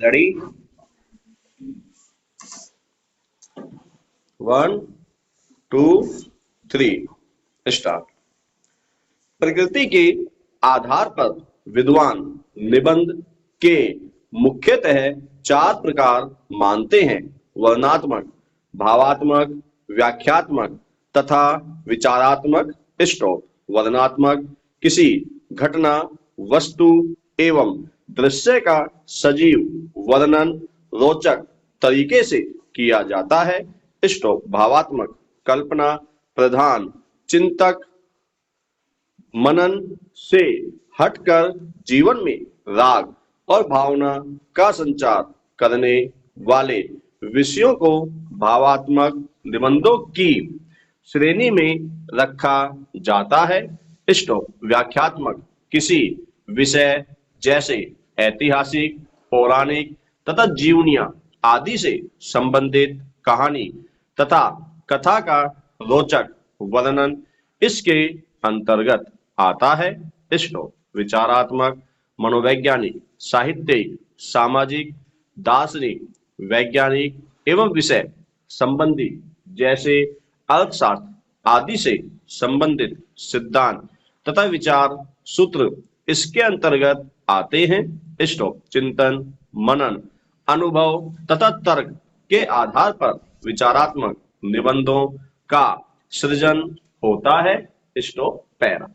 Ready 1 2 3 start. प्रकृति के आधार पर विद्वान निबंध के मुख्यतः 4 प्रकार मानते हैं: वर्णनात्मक, भावात्मक, व्याख्यात्मक तथा विचारात्मक। स्टॉप। वर्णनात्मक: किसी घटना, वस्तु एवं दृश्य का सजीव वर्णन रोचक तरीके से किया जाता है। स्टॉप। भावात्मक: कल्पना प्रधान चिंतक मनन से हटकर जीवन में राग और भावना का संचार करने वाले विषयों को भावात्मक निबंधों की श्रेणी में रखा जाता है। स्टॉप। व्याख्यात्मक: किसी विषय जैसे ऐतिहासिक, पौराणिक तथा जीवनियां आदि से संबंधित कहानी तथा कथा का रोचक वर्णन इसके अंतर्गत आता है। स्टॉप। विचारात्मक: मनोवैज्ञानिक, साहित्यिक, सामाजिक, दार्शनिक, वैज्ञानिक एवं विषय संबंधी जैसे अर्थशास्त्र आदि से संबंधित सिद्धांत तथा विचार सूत्र इसके अंतर्गत आते हैं। स्टॉप। चिंतन, मनन, अनुभव तथा तर्क के आधार पर विचारात्मक निबंधों का सृजन होता है। स्टॉप। पैरा।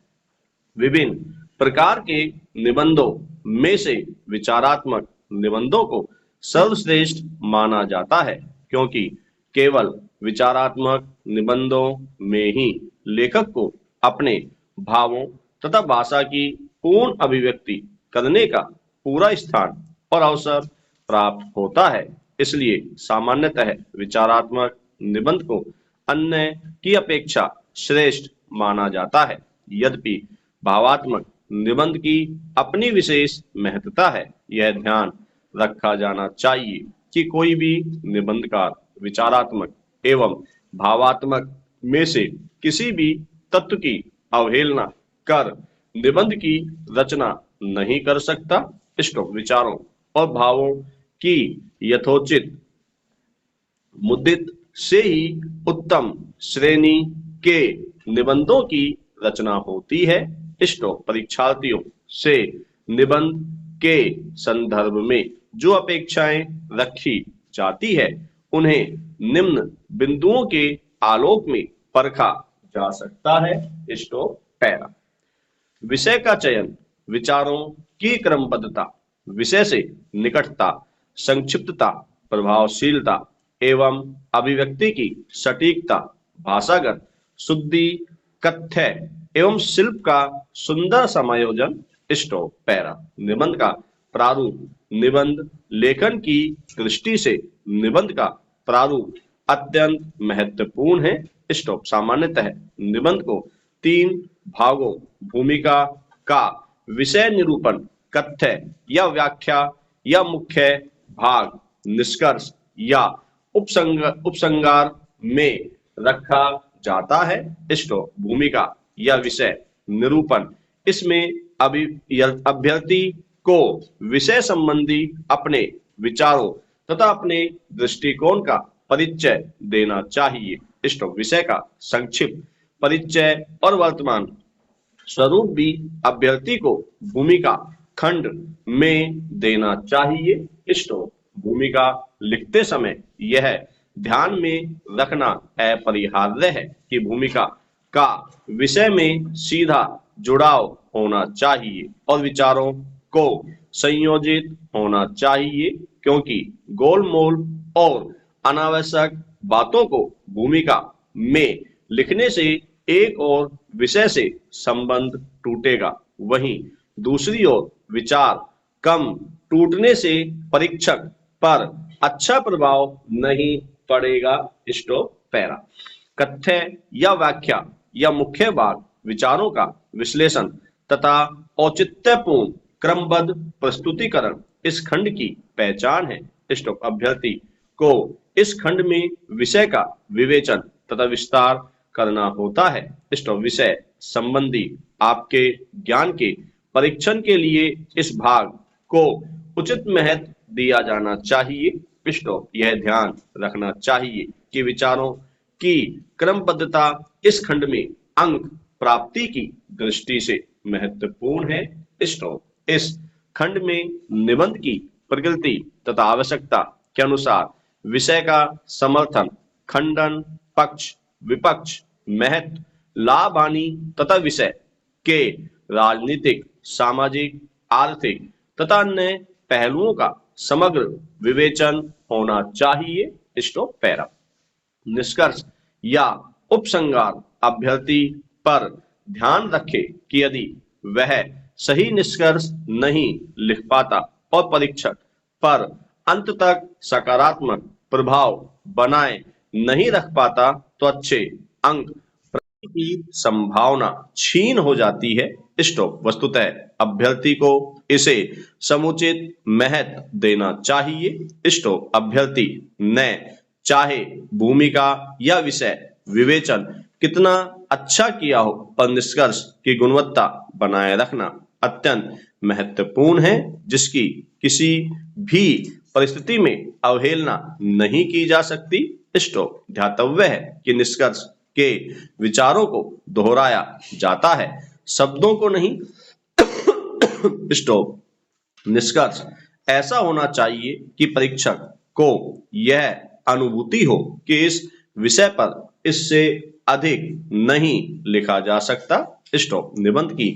विभिन्न प्रकार के निबंधों में से विचारात्मक निबंधों को सर्वश्रेष्ठ माना जाता है, क्योंकि केवल विचारात्मक निबंधों में ही लेखक को अपने भावों तथा भाषा की पूर्ण अभिव्यक्ति करने का पूरा स्थान और अवसर प्राप्त होता है। इसलिए सामान्यतः विचारात्मक निबंध को अन्य की अपेक्षा श्रेष्ठ माना जाता है। यद्यपि भावात्मक निबंध की अपनी विशेष महत्ता है। यह ध्यान रखा जाना चाहिए कि कोई भी निबंधकार विचारात्मक एवं भावात्मक में से किसी भी तत्व की अवहेलना कर निबंध की रचना नहीं कर सकता। स्टॉप। विचारों और भावों की यथोचित मुद्रित से ही उत्तम श्रेणी के निबंधों की रचना होती है। स्टॉप। परीक्षार्थियों से निबंध के संदर्भ में जो अपेक्षाएं रखी जाती है उन्हें निम्न बिंदुओं के आलोक में परखा जा सकता है। स्टॉप। पैरा। विषय का चयन, विचारों की क्रमबद्धता, विषय से निकटता, संक्षिप्तता, प्रभावशीलता एवं अभिव्यक्ति की सटीकता, भाषागत शुद्धि, कथ्य एवं शिल्प का सुंदर समायोजन। स्टॉप। पैरा। निबंध का प्रारूप, निबंध लेखन की दृष्टि से निबंध का प्रारूप अत्यंत महत्वपूर्ण है। स्टॉप। सामान्यतः निबंध को 3 भागों भूमिका का विषय निरूपण, कथ्य या व्याख्या या मुख्य भाग निष्कर्ष या उपसंहार में रखा जाता है। स्टॉप। भूमिका या विषय निरूपण, इसमें अभ्यर्थी को विषय संबंधी अपने विचारों तथा अपने दृष्टिकोण का परिचय देना चाहिए। स्टॉप। विषय का संक्षिप्त परिचय और वर्तमान स्वरूप भी अभ्यर्थी को भूमिका खंड में देना चाहिए। स्टॉप। भूमिका लिखते समय यह ध्यान में रखना अपरिहार्य है कि भूमिका का विषय में सीधा जुड़ाव होना चाहिए और विचारों को संयोजित होना चाहिए, क्योंकि गोलमोल और अनावश्यक बातों को भूमिका में लिखने से एक और विषय से संबंध टूटेगा, वहीं दूसरी ओर विचार कम टूटने से परीक्षक पर अच्छा प्रभाव नहीं पड़ेगा। स्टॉप। पैरा। कथ्य या व्याख्या या मुख्य भाग विचारों का विश्लेषण तथा औचित्यपूर्ण क्रमबद्ध प्रस्तुतिकरण इस खंड की पहचान है। स्टॉप। अभ्यर्थी को इस खंड में विषय का विवेचन तथा विस्तार करना होता है। स्टॉप। विषय संबंधी आपके ज्ञान के परीक्षण के लिए इस भाग को उचित महत्व दिया जाना चाहिए। स्टॉप। यह ध्यान रखना चाहिए कि विचारों की क्रमबद्धता इस खंड में अंक प्राप्ति की दृष्टि से महत्वपूर्ण है। स्टॉप। इस खंड में निबंध की प्रकृति तथा आवश्यकता के अनुसार विषय का समर्थन, खंडन, पक्ष, विपक्ष, महत्व, लाभ, हानि तथा विषय के राजनीतिक, सामाजिक, आर्थिक तथा अन्य पहलुओं का समग्र विवेचन होना चाहिए। Stop para. निष्कर्ष या उपसंहार अभ्यर्थी पर ध्यान रखे कि यदि वह सही निष्कर्ष नहीं लिख पाता और परीक्षक पर अंत तक सकारात्मक प्रभाव बनाए नहीं रख पाता तो अच्छे अंक प्राप्ति की संभावना छीन हो जाती है। स्टॉप। वस्तुतः अभ्यर्थी को इसे समुचित महत्व देना चाहिए। स्टॉप। अभ्यर्थी ने चाहे भूमिका या विषय विवेचन कितना अच्छा किया हो, पर निष्कर्ष की गुणवत्ता बनाए रखना अत्यंत महत्वपूर्ण है, जिसकी किसी भी परिस्थिति में अवहेलना नहीं की जा सकती। स्टॉप। ध्यातव्य है कि निष्कर्ष के विचारों को दोहराया जाता है, शब्दों को नहीं। स्टॉप। निष्कर्ष ऐसा होना चाहिए कि परीक्षक को यह अनुभूति हो कि इस विषय पर इससे अधिक नहीं लिखा जा सकता। स्टॉप। निबंध की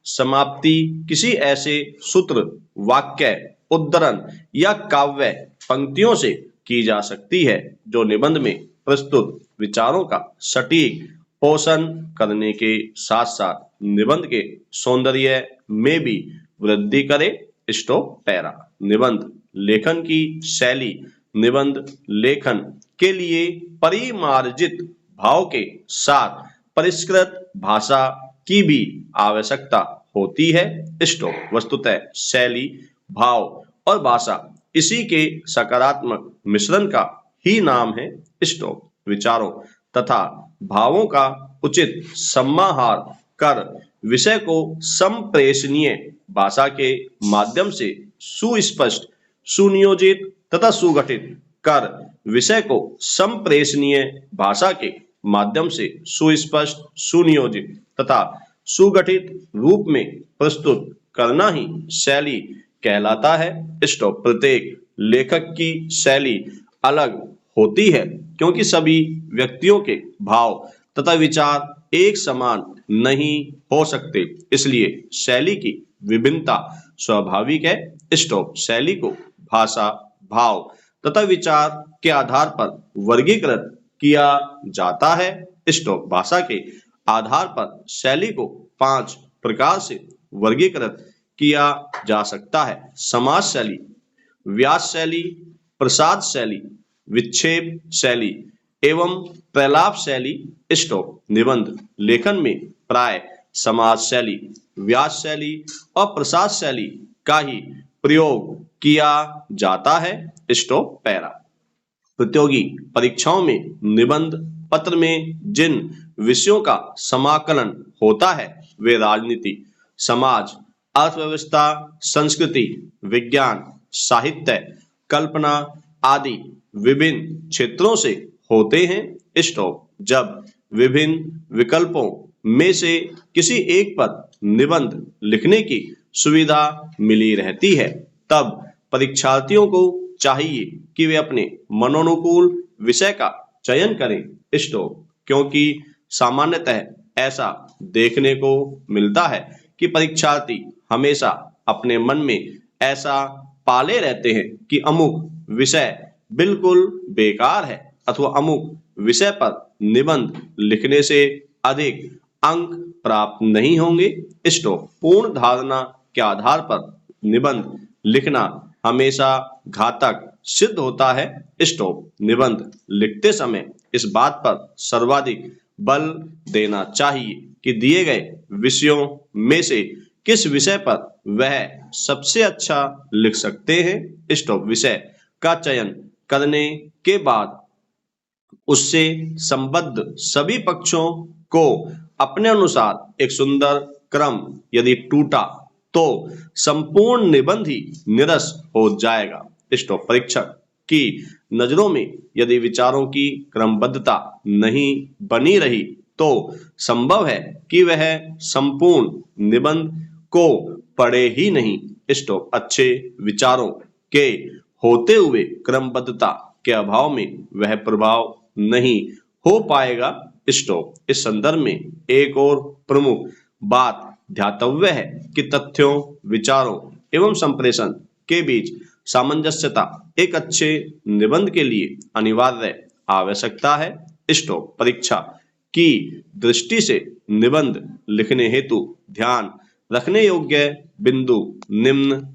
समाप्ति किसी ऐसे सूत्र, वाक्य, उद्धरण या काव्य पंक्तियों से की जा सकती है जो निबंध में प्रस्तुत विचारों का सटीक पोषण करने के साथ साथ निबंध के सौंदर्य में भी वृद्धि करे। Stop para. निबंध लेखन की शैली निबंध लेखन के लिए परिमार्जित भाव के साथ परिष्कृत भाषा की भी आवश्यकता होती है। स्टॉप। वस्तुतः शैली, भाव और भाषा इसी के सकारात्मक मिश्रण का ही नाम है। स्टॉप। विचारों तथा भावों का उचित समाहार कर विषय को संप्रेषणीय भाषा के माध्यम से सुस्पष्ट, सुनियोजित तथा सुगठित कर विषय को संप्रेषणीय भाषा के माध्यम से सुस्पष्ट, सुनियोजित तथा सुगठित रूप में प्रस्तुत करना ही शैली कहलाता है। स्टॉप। प्रत्येक लेखक की शैली अलग होती है क्योंकि सभी व्यक्तियों के भाव तथा विचार एक समान नहीं हो सकते, इसलिए शैली की विभिन्नता स्वाभाविक है। स्टॉप। शैली को भाषा, भाव तथा विचार के आधार पर वर्गीकृत किया जाता है। स्टॉप। भाषा के आधार पर शैली को 5 प्रकार से वर्गीकृत किया जा सकता है: समास शैली, व्यास शैली, प्रसाद शैली, विक्षेप शैली एवं प्रलाप शैली। स्टॉप। निबंध लेखन में प्राय समास शैली, व्यास शैली और प्रसाद शैली का ही प्रयोग किया जाता है। Stop para. प्रतियोगी परीक्षाओं में निबंध पत्र में जिन विषयों का समाकलन होता है वे राजनीति, समाज, अर्थव्यवस्था, संस्कृति, विज्ञान, साहित्य, कल्पना आदि विभिन्न क्षेत्रों से होते हैं। स्टॉप। जब विभिन्न विकल्पों में से किसी एक पर निबंध लिखने की सुविधा मिली रहती है, तब परीक्षार्थियों को चाहिए कि वे अपने मनोनुकूल विषय का चयन करें। स्टॉप। क्योंकि सामान्यतः ऐसा देखने को मिलता है कि परीक्षार्थी हमेशा अपने मन में ऐसा पाले रहते हैं कि अमुक विषय बिल्कुल बेकार है अथवा अमुक विषय पर निबंध लिखने से अधिक अंक प्राप्त नहीं होंगे। स्टॉप। पूर्ण धारणा के आधार पर निबंध लिखना हमेशा घातक सिद्ध होता है। स्टॉप। निबंध लिखते समय इस बात पर सर्वाधिक बल देना चाहिए कि दिए गए विषयों में से किस विषय पर वह सबसे अच्छा लिख सकते हैं। स्टॉप। विषय का चयन करने के बाद उससे संबद्ध सभी पक्षों को अपने अनुसार एक सुंदर क्रम यदि टूटा तो संपूर्ण निबंध ही निरस हो जाएगा। स्टॉप। परीक्षक की नजरों में यदि विचारों की क्रमबद्धता नहीं बनी रही तो संभव है कि वह संपूर्ण निबंध को पढ़े ही नहीं। स्टॉप। अच्छे विचारों के होते हुए क्रमबद्धता के अभाव में वह प्रभाव नहीं हो पाएगा। स्टॉप। इस संदर्भ में एक और प्रमुख बात ध्यातव्य है कि तथ्यों, विचारों एवं संप्रेषण के बीच सामंजस्यता एक अच्छे निबंध के लिए अनिवार्य आवश्यकता है। स्टॉप। परीक्षा की दृष्टि से निबंध लिखने हेतु ध्यान रखने योग्य बिंदु निम्न